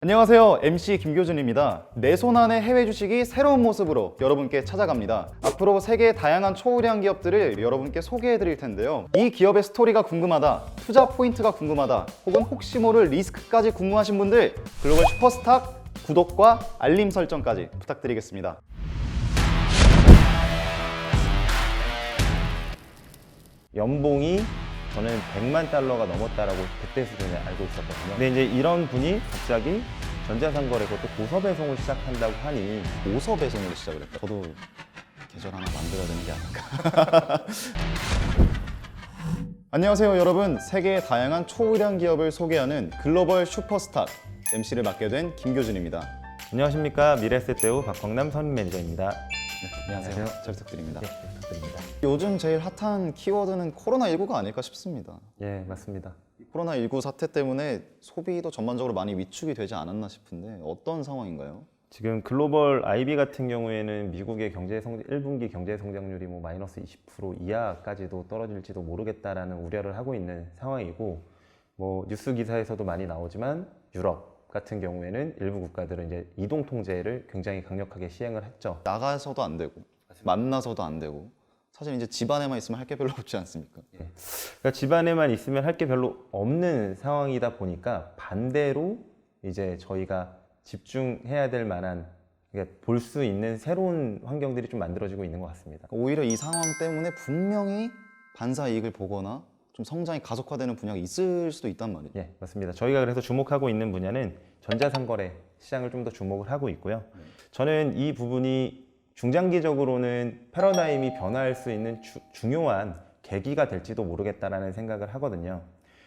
안녕하세요. MC 김교준입니다. 내 손 안의 해외 주식이 새로운 모습으로 여러분께 찾아갑니다. 앞으로 세계의 다양한 초우량 기업들을 여러분께 소개해 드릴 텐데요. 이 기업의 스토리가 궁금하다, 투자 포인트가 궁금하다, 혹은 혹시 모를 리스크까지 궁금하신 분들 글로벌 슈퍼스탁 구독과 알림 설정까지 부탁드리겠습니다. 연봉이 저는 100만 달러가 넘었다라고 그때 수준에 알고 있었거든요. 근데 이제 이런 분이 갑자기 전자상거래 그것도 도서 배송을 시작한다고 하니 도서 배송으로 시작을 했다. 저도 계절 하나 만들어야 되는 게 아닐까. 안녕하세요 여러분. 세계의 다양한 초우량 기업을 소개하는 글로벌 슈퍼스탁 MC를 맡게 된 김교준입니다. 안녕하십니까, 미래에셋 배우 박광남 선임 매니저입니다. 안녕하세요. 잘 부탁드립니다. 네, 부탁드립니다. 요즘 제일 핫한 키워드는 코로나19가 아닐까 싶습니다. 예, 맞습니다. 코로나19 사태 때문에 소비도 전반적으로 많이 위축이 되지 않았나 싶은데 어떤 상황인가요? 지금 글로벌 IB 같은 경우에는 미국의 1분기 경제 성장률이 마이너스 20% 이하까지도 떨어질지도 모르겠다라는 우려를 하고 있는 상황이고, 뉴스 기사에서도 많이 나오지만 유럽 같은 경우에는 일부 국가들은 이제 이동 통제를 굉장히 강력하게 시행을 했죠. 나가서도 안 되고 만나서도 안 되고 사실 이제 집 안에만 있으면 할 게 별로 없지 않습니까? 예. 그러니까 집 안에만 있으면 할 게 별로 없는 상황이다 보니까 반대로 이제 저희가 집중해야 될 만한, 그러니까 볼 수 있는 새로운 환경들이 좀 만들어지고 있는 것 같습니다. 오히려 이 상황 때문에 분명히 반사 이익을 보거나 좀 성장이 가속화되는 분야가 있을 수도 있단 말이에요. 예, 맞습니다. 저희가 그래서 주목하고 있는 분야는 전자상거래 시장을 좀 더 주목을 하고 있고요. 저는 이 부분이 중장기적으로는 패러다임이 변화할 수 있는 중요한 계기가 될지도 모르겠다라는 생각을 하거든요.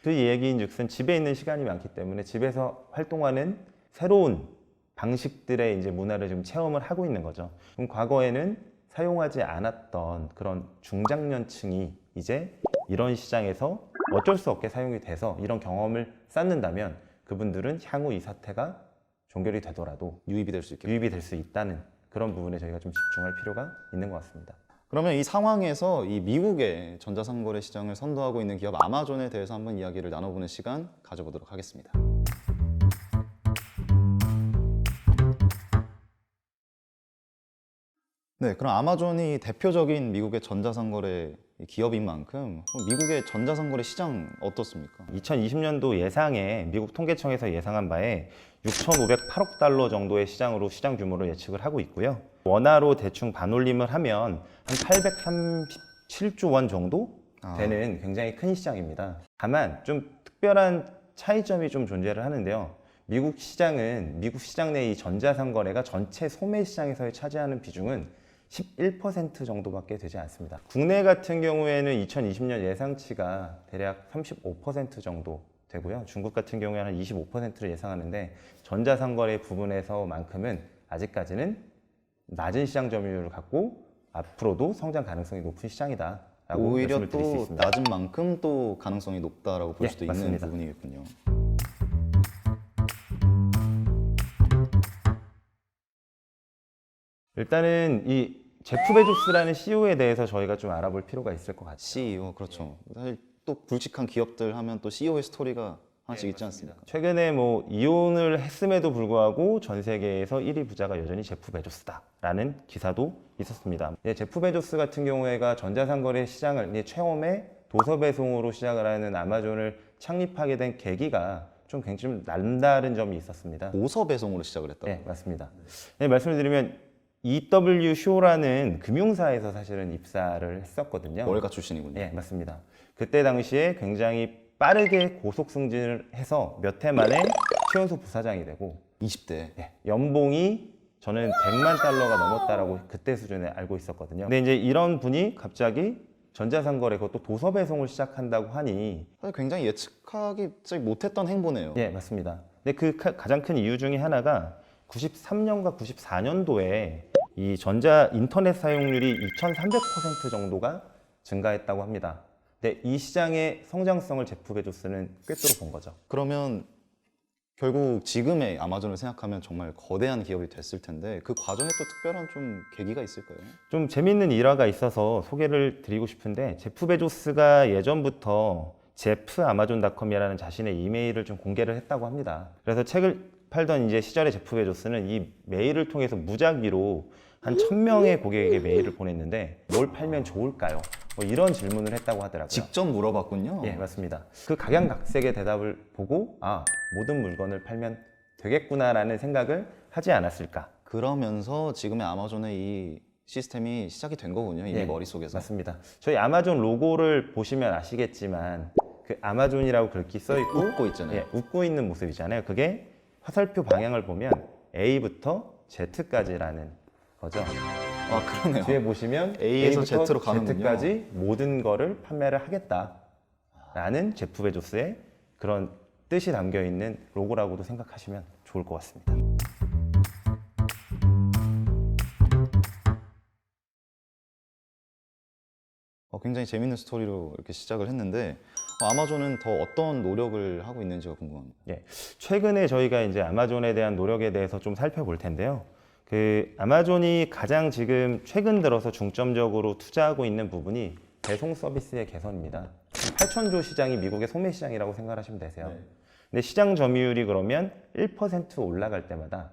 그 얘기인즉슨 집에 있는 시간이 많기 때문에 집에서 활동하는 새로운 방식들의 이제 문화를 지금 체험을 하고 있는 거죠. 그럼 과거에는 사용하지 않았던 그런 중장년층이 이제 이런 시장에서 어쩔 수 없게 사용이 돼서 이런 경험을 쌓는다면 그분들은 향후 이 사태가 종결이 되더라도 유입이 될 수 있겠죠. 유입이 될 수 있다는 그런 부분에 저희가 좀 집중할 필요가 있는 것 같습니다. 그러면 이 상황에서 이 미국의 전자상거래 시장을 선도하고 있는 기업 아마존에 대해서 한번 이야기를 나눠보는 시간 가져보도록 하겠습니다. 네, 그럼 아마존이 대표적인 미국의 전자상거래 기업인 만큼 미국의 전자상거래 시장 어떻습니까? 2020년도 예상에 미국 통계청에서 예상한 바에 6,508억 달러 정도의 시장으로 시장 규모를 예측을 하고 있고요. 원화로 대충 반올림을 하면 한 837조 원 정도 되는 굉장히 큰 시장입니다. 다만 좀 특별한 차이점이 좀 존재를 하는데요. 미국 시장 내 이 전자상거래가 전체 소매 시장에서의 차지하는 비중은 11% 정도밖에 되지 않습니다. 국내 같은 경우에는 2020년 예상치가 대략 35% 정도 되고요. 중국 같은 경우에는 한 25%를 예상하는데 전자상거래 부분에서만큼은 아직까지는 낮은 시장 점유율을 갖고 앞으로도 성장 가능성이 높은 시장이다라고 오히려 말씀을 드릴 수 또 있습니다. 낮은 만큼 또 가능성이 높다라고 볼 예, 수도 맞습니다. 있는 부분이겠군요. 일단은 이 제프 베조스라는 CEO에 대해서 저희가 좀 알아볼 필요가 있을 것 같아요. CEO 그렇죠. 사실 또 굵직한 기업들 하면 또 CEO의 스토리가 하나씩 있지 않습니까? 최근에 이혼을 했음에도 불구하고 전 세계에서 1위 부자가 여전히 제프 베조스다라는 기사도 있었습니다. 제프 베조스 같은 경우에가 전자상거래 시장을 처음에 도서 배송으로 시작을 하는 아마존을 창립하게 된 계기가 좀 굉장히 좀 남다른 점이 있었습니다. 도서 배송으로 시작을 했다고. 네, 맞습니다. 네, 말씀을 드리면 EW 쇼라는 금융사에서 사실은 입사를 했었거든요. 월가 출신이군요. 네, 맞습니다. 그때 당시에 굉장히 빠르게 고속 승진을 해서 몇 해 만에 최연소 부사장이 되고 20대. 연봉이 저는 100만 달러가 넘었다라고 그때 수준에 알고 있었거든요. 근데 이제 이런 분이 갑자기 전자상거래 그것도 도서 배송을 시작한다고 하니 사실 굉장히 예측하기 못했던 행보네요. 예, 맞습니다. 근데 그 가장 큰 이유 중에 하나가 93년과 94년도에 이 전자 인터넷 사용률이 2,300% 정도가 증가했다고 합니다. 근데 이 시장의 성장성을 제프 베조스는 꿰뚫어 본 거죠. 그러면 결국 지금의 아마존을 생각하면 정말 거대한 기업이 됐을 텐데 그 과정에 또 특별한 좀 계기가 있을까요? 좀 재밌는 일화가 있어서 소개를 드리고 싶은데, 제프 베조스가 예전부터 제프 아마존닷컴이라는 자신의 이메일을 좀 공개를 했다고 합니다. 그래서 책을 팔던 이제 시절의 제프 베조스는 이 메일을 통해서 무작위로 한 1,000명의 고객에게 메일을 보냈는데 뭘 팔면 좋을까요? 뭐 이런 질문을 했다고 하더라고요. 직접 물어봤군요. 예, 맞습니다. 그 각양각색의 대답을 보고 모든 물건을 팔면 되겠구나라는 생각을 하지 않았을까? 그러면서 지금의 아마존의 이 시스템이 시작이 된 거군요. 이미 예, 머릿속에서. 맞습니다. 저희 아마존 로고를 보시면 아시겠지만 그 아마존이라고 글귀 써 있고 웃고 있잖아요. 예, 웃고 있는 모습이잖아요. 그게 화살표 방향을 보면 A부터 Z까지라는 거죠. 아, 그러네요. 뒤에 보시면 A에서 A부터 Z로 가는군요. Z까지 모든 거를 판매를 하겠다라는 제프 베조스의 그런 뜻이 담겨 있는 로고라고도 생각하시면 좋을 것 같습니다. 굉장히 재밌는 스토리로 이렇게 시작을 했는데 아마존은 더 어떤 노력을 하고 있는지가 궁금합니다. 예, 최근에 저희가 이제 아마존에 대한 노력에 대해서 좀 살펴볼 텐데요. 그 아마존이 가장 지금 최근 들어서 중점적으로 투자하고 있는 부분이 배송 서비스의 개선입니다. 8천조 시장이 미국의 소매 시장이라고 생각하시면 되세요. 네. 근데 시장 점유율이 그러면 1% 올라갈 때마다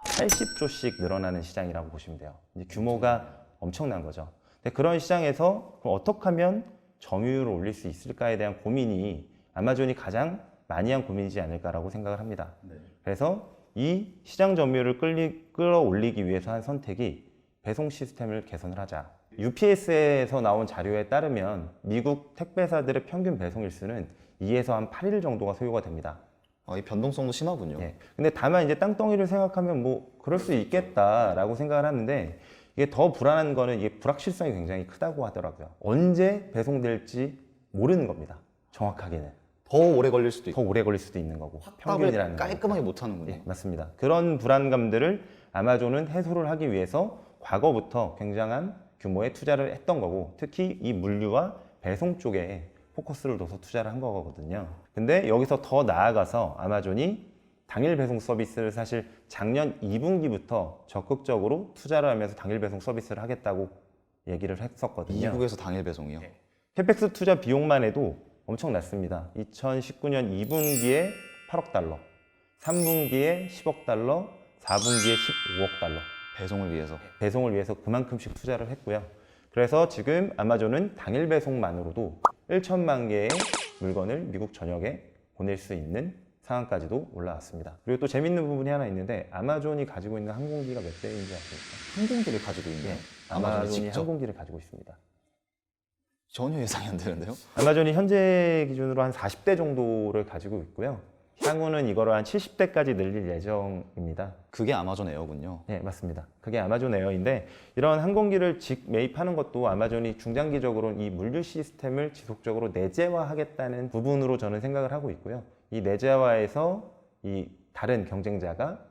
80조씩 늘어나는 시장이라고 보시면 돼요. 이제 규모가 엄청난 거죠. 근데 그런 시장에서 그럼 어떻게 하면 점유율을 올릴 수 있을까에 대한 고민이 아마존이 가장 많이 한 고민이지 않을까라고 생각을 합니다. 네. 그래서 이 시장 점유율을 끌어올리기 위해서 한 선택이 배송 시스템을 개선을 하자. UPS에서 나온 자료에 따르면 미국 택배사들의 평균 배송 일수는 2에서 한 8일 정도가 소요가 됩니다. 이 변동성도 심하군요. 예. 근데 다만 이제 땅덩이를 생각하면 뭐 그럴 수 있겠다라고 생각을 하는데 이게 더 불안한 거는 이게 불확실성이 굉장히 크다고 하더라고요. 언제 배송될지 모르는 겁니다. 정확하게는. 더 오래 걸릴 수도 있고 더 오래 걸릴 수도 있는 거고. 확답을 평균이라는 깔끔하게 거니까. 못 하는군요. 예, 맞습니다. 그런 불안감들을 아마존은 해소를 하기 위해서 과거부터 굉장한 규모의 투자를 했던 거고 특히 이 물류와 배송 쪽에 포커스를 둬서 투자를 한 거거든요. 근데 여기서 더 나아가서 아마존이 당일 배송 서비스를 사실 작년 2분기부터 적극적으로 투자를 하면서 당일 배송 서비스를 하겠다고 얘기를 했었거든요. 미국에서 당일 배송이요. 캐펙스 투자 비용만 해도 엄청 났습니다. 2019년 2분기에 8억 달러, 3분기에 10억 달러, 4분기에 15억 달러. 배송을 위해서. 배송을 위해서 그만큼씩 투자를 했고요. 그래서 지금 아마존은 당일 배송만으로도 1천만 개의 물건을 미국 전역에 보낼 수 있는 상황까지도 올라왔습니다. 그리고 또 재밌는 부분이 하나 있는데 아마존이 가지고 있는 항공기가 몇 대인지 아십니까? 항공기를 가지고 있네요. 아마존이 직접. 항공기를 가지고 있습니다. 전혀 예상이 안 되는데요. 아마존이 현재 기준으로 한 40대 정도를 가지고 있고요. 향후는 이거를 한 70대까지 늘릴 예정입니다. 그게 아마존 에어군요. 네, 맞습니다. 그게 아마존 에어인데 이런 항공기를 직매입하는 것도 아마존이 중장기적으로 이 물류 시스템을 지속적으로 내재화하겠다는 부분으로 저는 생각을 하고 있고요. 이 내재화에서 이 다른 경쟁자가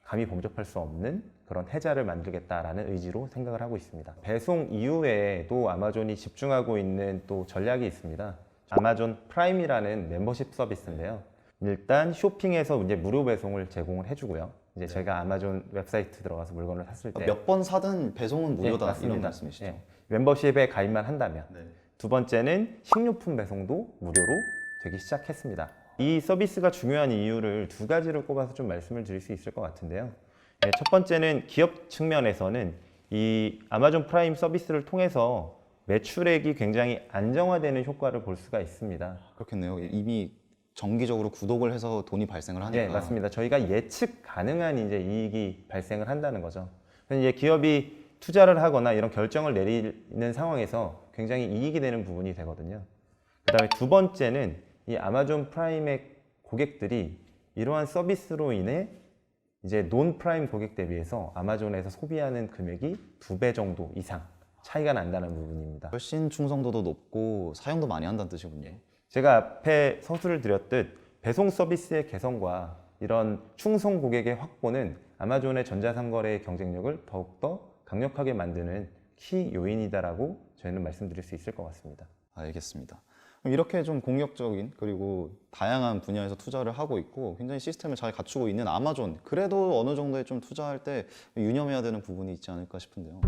감히 범접할 수 없는 그런 해자를 만들겠다라는 의지로 생각을 하고 있습니다. 배송 이후에도 아마존이 집중하고 있는 또 전략이 있습니다. 아마존 프라임이라는 멤버십 서비스인데요. 일단 쇼핑에서 이제 무료 배송을 제공을 해주고요. 이제 제가 아마존 웹사이트 들어가서 물건을 샀을 때 몇 번 사든 배송은 무료다 맞습니다. 이런 말씀이시죠? 네. 멤버십에 가입만 한다면 네. 두 번째는 식료품 배송도 무료로 되기 시작했습니다. 이 서비스가 중요한 이유를 두 가지를 꼽아서 좀 말씀을 드릴 수 있을 것 같은데요. 네, 첫 번째는 기업 측면에서는 이 아마존 프라임 서비스를 통해서 매출액이 굉장히 안정화되는 효과를 볼 수가 있습니다. 그렇겠네요. 이미 정기적으로 구독을 해서 돈이 발생을 하니까. 네, 맞습니다. 저희가 예측 가능한 이제 이익이 발생을 한다는 거죠. 그래서 이제 기업이 투자를 하거나 이런 결정을 내리는 상황에서 굉장히 이익이 되는 부분이 되거든요. 그다음에 두 번째는 이 아마존 프라임의 고객들이 이러한 서비스로 인해 이제 논 프라임 고객 대비해서 아마존에서 소비하는 금액이 2배 정도 이상 차이가 난다는 부분입니다. 훨씬 충성도도 높고 사용도 많이 한다는 뜻이군요. 제가 앞에 서술을 드렸듯 배송 서비스의 개선과 이런 충성 고객의 확보는 아마존의 전자상거래의 경쟁력을 더욱더 강력하게 만드는 키 요인이다라고 저희는 말씀드릴 수 있을 것 같습니다. 알겠습니다. 그럼 이렇게 좀 공격적인 그리고 다양한 분야에서 투자를 하고 있고 굉장히 시스템을 잘 갖추고 있는 아마존, 그래도 어느 정도에 좀 투자할 때 유념해야 되는 부분이 있지 않을까 싶은데요.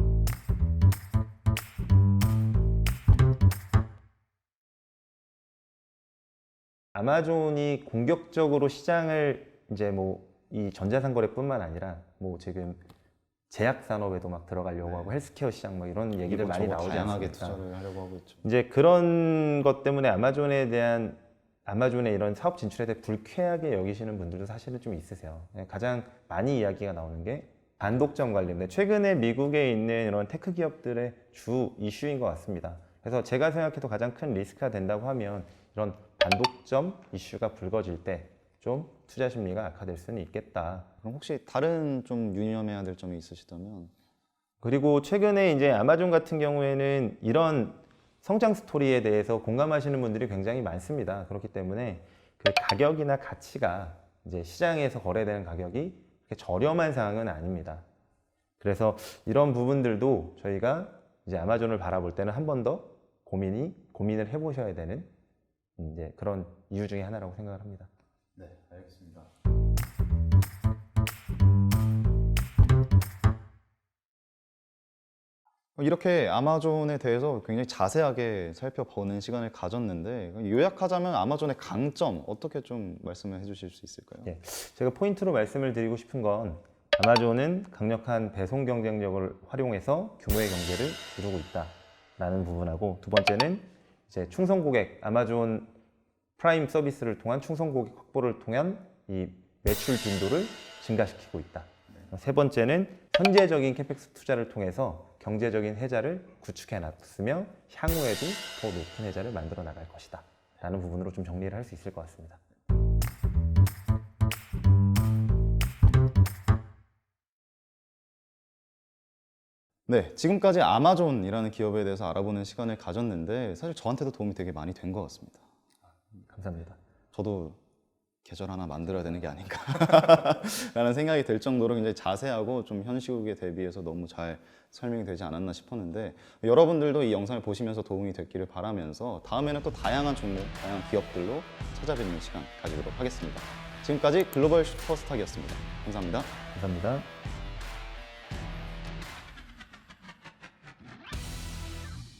아마존이 공격적으로 시장을 이제 뭐 이 전자상거래뿐만 아니라 뭐 지금 제약 산업에도 막 들어가려고 하고 헬스케어 시장 뭐 이런 얘기들 많이 이것저것 나오지 다양하게 않습니까? 투자를 하려고 하고 있죠. 이제 그런 것 때문에 아마존의 이런 사업 진출에 대해 불쾌하게 여기시는 분들도 사실은 좀 있으세요. 가장 많이 이야기가 나오는 게 반독점 관련된 최근에 미국에 있는 이런 테크 기업들의 주 이슈인 것 같습니다. 그래서 제가 생각해도 가장 큰 리스크가 된다고 하면 이런 반독점 이슈가 불거질 때 좀 투자 심리가 악화될 수는 있겠다. 그럼 혹시 다른 좀 유념해야 될 점이 있으시다면? 그리고 최근에 이제 아마존 같은 경우에는 이런 성장 스토리에 대해서 공감하시는 분들이 굉장히 많습니다. 그렇기 때문에 그 가격이나 가치가 이제 시장에서 거래되는 가격이 그렇게 저렴한 상황은 아닙니다. 그래서 이런 부분들도 저희가 이제 아마존을 바라볼 때는 한 번 더 고민을 해보셔야 되는 이제 그런 이유 중에 하나라고 생각을 합니다. 네, 알겠습니다. 이렇게 아마존에 대해서 굉장히 자세하게 살펴보는 시간을 가졌는데 요약하자면 아마존의 강점 어떻게 좀 말씀을 해주실 수 있을까요? 예, 제가 포인트로 말씀을 드리고 싶은 건 아마존은 강력한 배송 경쟁력을 활용해서 규모의 경제를 이루고 있다라는 부분하고 두 번째는 이제 충성 고객 아마존 프라임 서비스를 통한 충성 고객 확보를 통한 이 매출 빈도를 증가시키고 있다. 세 번째는 현재적인 캐펙스 투자를 통해서 경제적인 혜자를 구축해 놨으며 향후에도 더 높은 혜자를 만들어 나갈 것이다 라는 부분으로 좀 정리를 할 수 있을 것 같습니다. 네, 지금까지 아마존이라는 기업에 대해서 알아보는 시간을 가졌는데 사실 저한테도 도움이 되게 많이 된 것 같습니다. 감사합니다. 저도 계절 하나 만들어야 되는 게 아닌가 라는 생각이 들 정도로 굉장히 자세하고 좀 현 시국에 대비해서 너무 잘 설명이 되지 않았나 싶었는데 여러분들도 이 영상을 보시면서 도움이 됐기를 바라면서 다음에는 또 다양한 종목, 다양한 기업들로 찾아뵙는 시간 가지도록 하겠습니다. 지금까지 글로벌 슈퍼스탁이었습니다. 감사합니다. 감사합니다.